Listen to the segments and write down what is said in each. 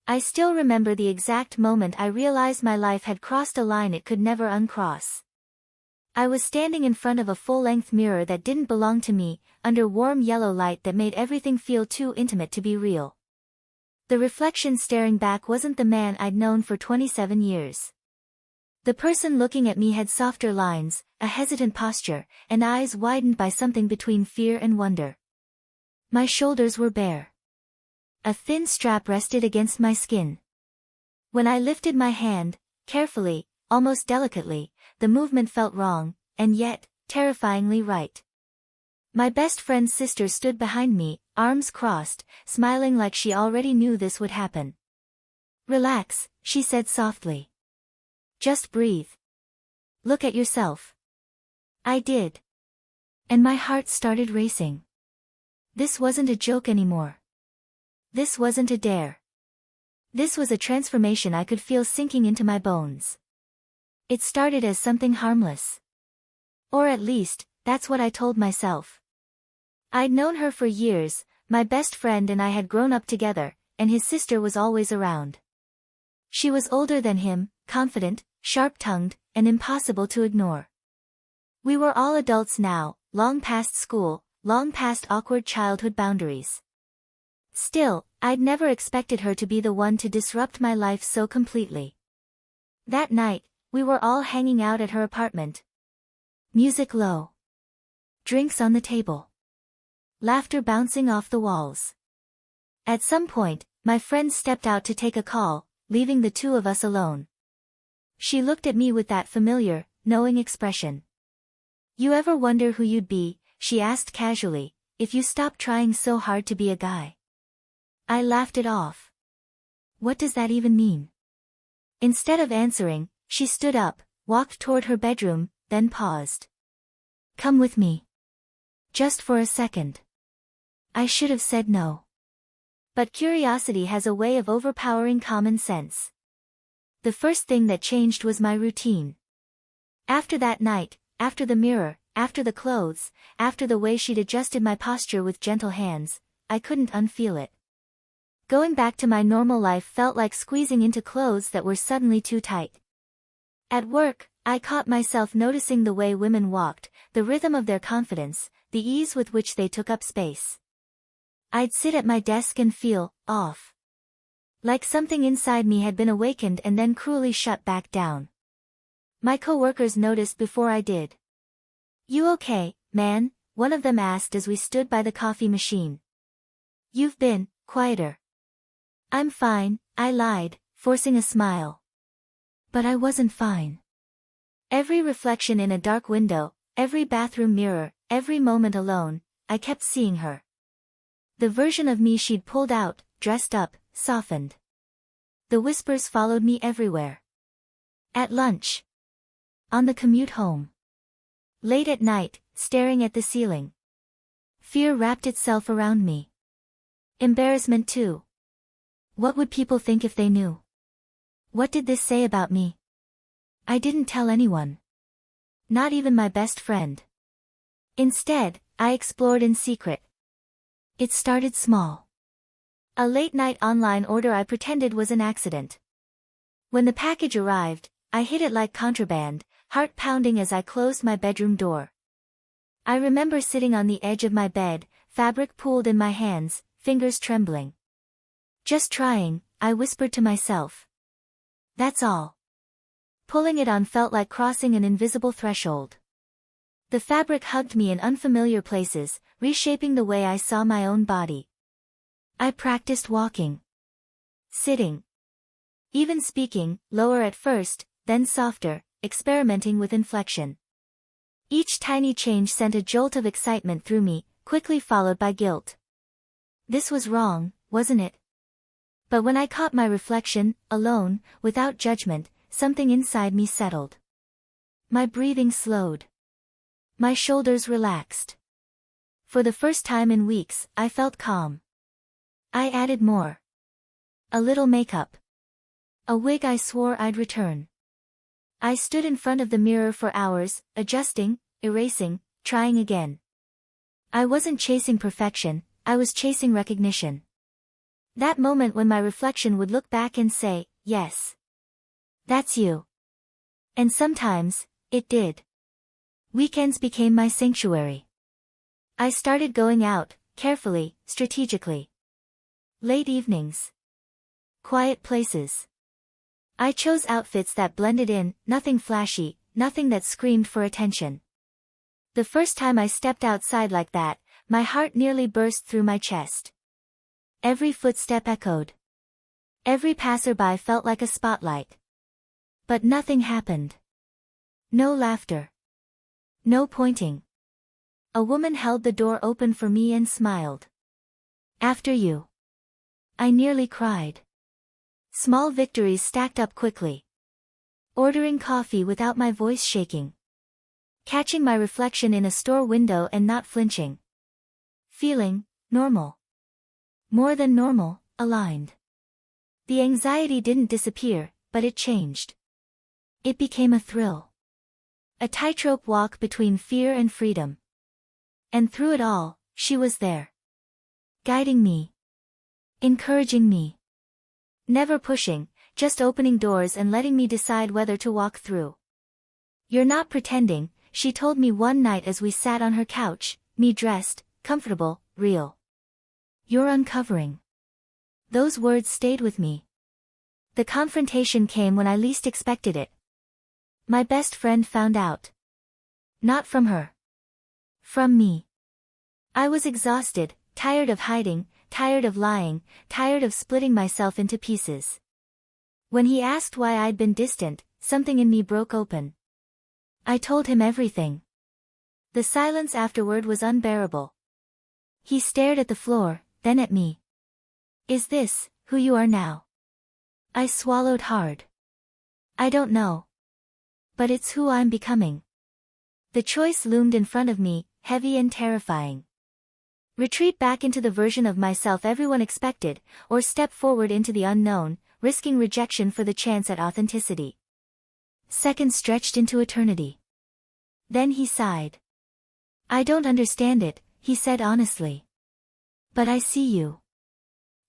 I still remember the exact moment I realized my life had crossed a line it could never uncross. I was standing in front of a full-length mirror that didn't belong to me, under warm yellow light that made everything feel too intimate to be real. The reflection staring back wasn't the man I'd known for 27 years. The person looking at me had softer lines, a hesitant posture, and eyes widened by something between fear and wonder. My shoulders were bare. A thin strap rested against my skin. When I lifted my hand, carefully, almost delicately, the movement felt wrong, and yet, terrifyingly right. My best friend's sister stood behind me, arms crossed, smiling like she already knew this would happen. "Relax," she said softly. "Just breathe. Look at yourself." I did. And my heart started racing. This wasn't a joke anymore. This wasn't a dare. This was a transformation I could feel sinking into my bones. It started as something harmless. Or at least, that's what I told myself. I'd known her for years, my best friend and I had grown up together, and his sister was always around. She was older than him, confident, sharp-tongued, and impossible to ignore. We were all adults now, long past school, long past awkward childhood boundaries. Still, I'd never expected her to be the one to disrupt my life so completely. That night, we were all hanging out at her apartment. Music low. Drinks on the table. Laughter bouncing off the walls. At some point, my friend stepped out to take a call, leaving the two of us alone. She looked at me with that familiar, knowing expression. "You ever wonder who you'd be," she asked casually, "if you stopped trying so hard to be a guy?" I laughed it off. What does that even mean? Instead of answering, she stood up, walked toward her bedroom, then paused. "Come with me. Just for a second." I should have said no. But curiosity has a way of overpowering common sense. The first thing that changed was my routine. After that night, after the mirror, after the clothes, after the way she'd adjusted my posture with gentle hands, I couldn't unfeel it. Going back to my normal life felt like squeezing into clothes that were suddenly too tight. At work, I caught myself noticing the way women walked, the rhythm of their confidence, the ease with which they took up space. I'd sit at my desk and feel off. Like something inside me had been awakened and then cruelly shut back down. My coworkers noticed before I did. "You okay, man?" one of them asked as we stood by the coffee machine. "You've been quieter." "I'm fine," I lied, forcing a smile. But I wasn't fine. Every reflection in a dark window, every bathroom mirror, every moment alone, I kept seeing her. The version of me she'd pulled out, dressed up, softened. The whispers followed me everywhere. At lunch. On the commute home. Late at night, staring at the ceiling. Fear wrapped itself around me. Embarrassment too. What would people think if they knew? What did this say about me? I didn't tell anyone. Not even my best friend. Instead, I explored in secret. It started small. A late-night online order I pretended was an accident. When the package arrived, I hid it like contraband, heart pounding as I closed my bedroom door. I remember sitting on the edge of my bed, fabric pooled in my hands, fingers trembling. "Just trying," I whispered to myself. "That's all." Pulling it on felt like crossing an invisible threshold. The fabric hugged me in unfamiliar places, reshaping the way I saw my own body. I practiced walking. Sitting. Even speaking, lower at first, then softer, experimenting with inflection. Each tiny change sent a jolt of excitement through me, quickly followed by guilt. This was wrong, wasn't it? But when I caught my reflection, alone, without judgment, something inside me settled. My breathing slowed. My shoulders relaxed. For the first time in weeks, I felt calm. I added more. A little makeup. A wig I swore I'd return. I stood in front of the mirror for hours, adjusting, erasing, trying again. I wasn't chasing perfection, I was chasing recognition. That moment when my reflection would look back and say, yes. That's you. And sometimes, it did. Weekends became my sanctuary. I started going out, carefully, strategically. Late evenings. Quiet places. I chose outfits that blended in, nothing flashy, nothing that screamed for attention. The first time I stepped outside like that, my heart nearly burst through my chest. Every footstep echoed. Every passerby felt like a spotlight. But nothing happened. No laughter. No pointing. A woman held the door open for me and smiled. After you. I nearly cried. Small victories stacked up quickly. Ordering coffee without my voice shaking. Catching my reflection in a store window and not flinching. Feeling normal. More than normal, aligned. The anxiety didn't disappear, but it changed. It became a thrill. A tightrope walk between fear and freedom. And through it all, she was there. Guiding me. Encouraging me. Never pushing, just opening doors and letting me decide whether to walk through. You're not pretending, she told me one night as we sat on her couch, me dressed, comfortable, real. You're uncovering. Those words stayed with me. The confrontation came when I least expected it. My best friend found out. Not from her. From me. I was exhausted, tired of hiding, tired of lying, tired of splitting myself into pieces. When he asked why I'd been distant, something in me broke open. I told him everything. The silence afterward was unbearable. He stared at the floor, then at me. Is this who you are now? I swallowed hard. I don't know. But it's who I'm becoming. The choice loomed in front of me, heavy and terrifying. Retreat back into the version of myself everyone expected, or step forward into the unknown, risking rejection for the chance at authenticity. Seconds stretched into eternity. Then he sighed. I don't understand it, he said honestly. But I see you.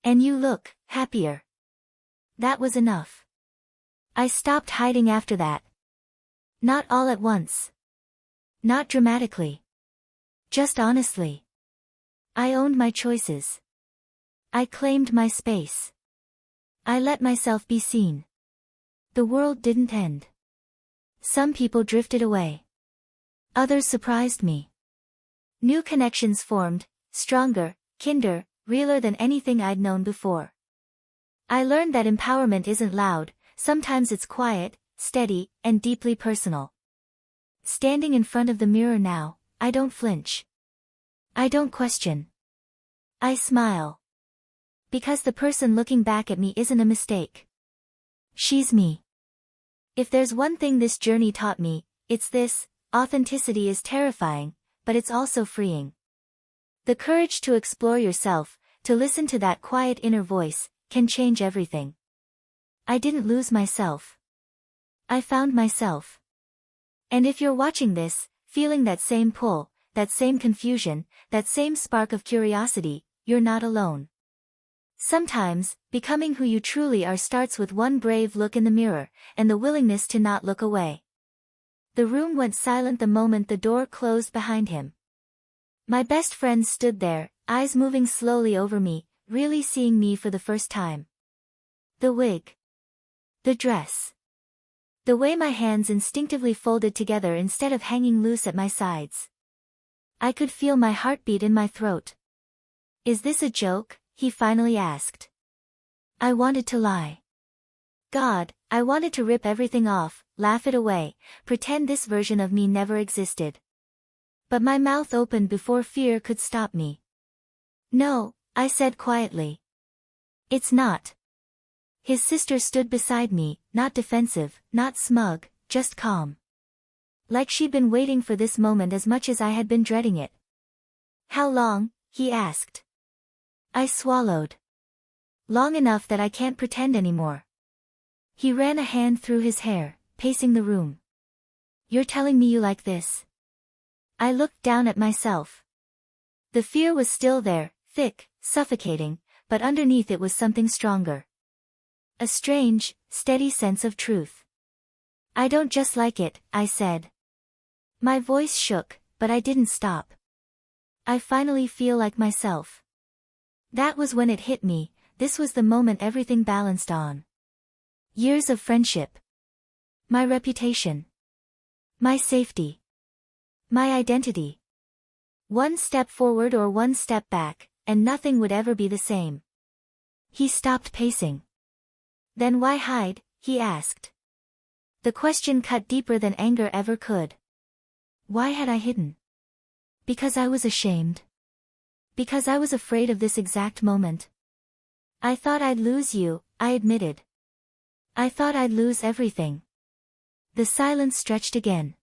And you look happier. That was enough. I stopped hiding after that. Not all at once. Not dramatically. Just honestly. I owned my choices. I claimed my space. I let myself be seen. The world didn't end. Some people drifted away. Others surprised me. New connections formed, stronger, kinder, realer than anything I'd known before. I learned that empowerment isn't loud, sometimes it's quiet, steady, and deeply personal. Standing in front of the mirror now, I don't flinch. I don't question. I smile. Because the person looking back at me isn't a mistake. She's me. If there's one thing this journey taught me, it's this: authenticity is terrifying, but it's also freeing. The courage to explore yourself, to listen to that quiet inner voice, can change everything. I didn't lose myself. I found myself. And if you're watching this, feeling that same pull, that same confusion, that same spark of curiosity, you're not alone. Sometimes, becoming who you truly are starts with one brave look in the mirror, and the willingness to not look away. The room went silent the moment the door closed behind him. My best friend stood there, eyes moving slowly over me, really seeing me for the first time. The wig. The dress. The way my hands instinctively folded together instead of hanging loose at my sides. I could feel my heartbeat in my throat. Is this a joke? He finally asked. I wanted to lie. God, I wanted to rip everything off, laugh it away, pretend this version of me never existed. But my mouth opened before fear could stop me. No, I said quietly. It's not. His sister stood beside me, not defensive, not smug, just calm. Like she'd been waiting for this moment as much as I had been dreading it. How long? He asked. I swallowed. Long enough that I can't pretend anymore. He ran a hand through his hair, pacing the room. You're telling me you like this? I looked down at myself. The fear was still there, thick, suffocating, but underneath it was something stronger. A strange, steady sense of truth. "I don't just like it," I said. My voice shook, but I didn't stop. "I finally feel like myself." That was when it hit me, this was the moment everything balanced on. Years of friendship. My reputation. My safety. My identity. One step forward or one step back, and nothing would ever be the same. He stopped pacing. "Then why hide?" he asked. The question cut deeper than anger ever could. Why had I hidden? Because I was ashamed. Because I was afraid of this exact moment. "I thought I'd lose you," I admitted. "I thought I'd lose everything." The silence stretched again.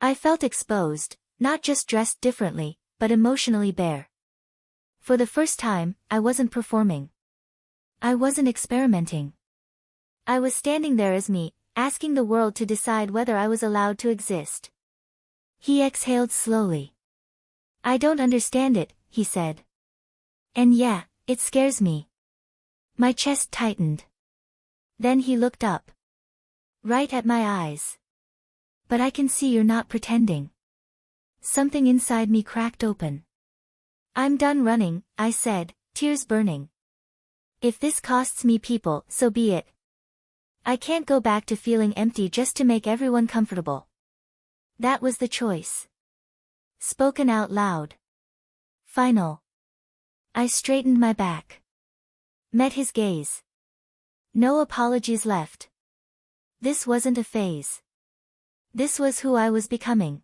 I felt exposed, not just dressed differently, but emotionally bare. For the first time, I wasn't performing. I wasn't experimenting. I was standing there as me, asking the world to decide whether I was allowed to exist. He exhaled slowly. "I don't understand it," he said. "And yeah, it scares me." My chest tightened. Then he looked up. Right at my eyes. "But I can see you're not pretending." Something inside me cracked open. "I'm done running," I said, tears burning. "If this costs me people, so be it. I can't go back to feeling empty just to make everyone comfortable." That was the choice. Spoken out loud. Final. I straightened my back. Met his gaze. No apologies left. This wasn't a phase. This was who I was becoming.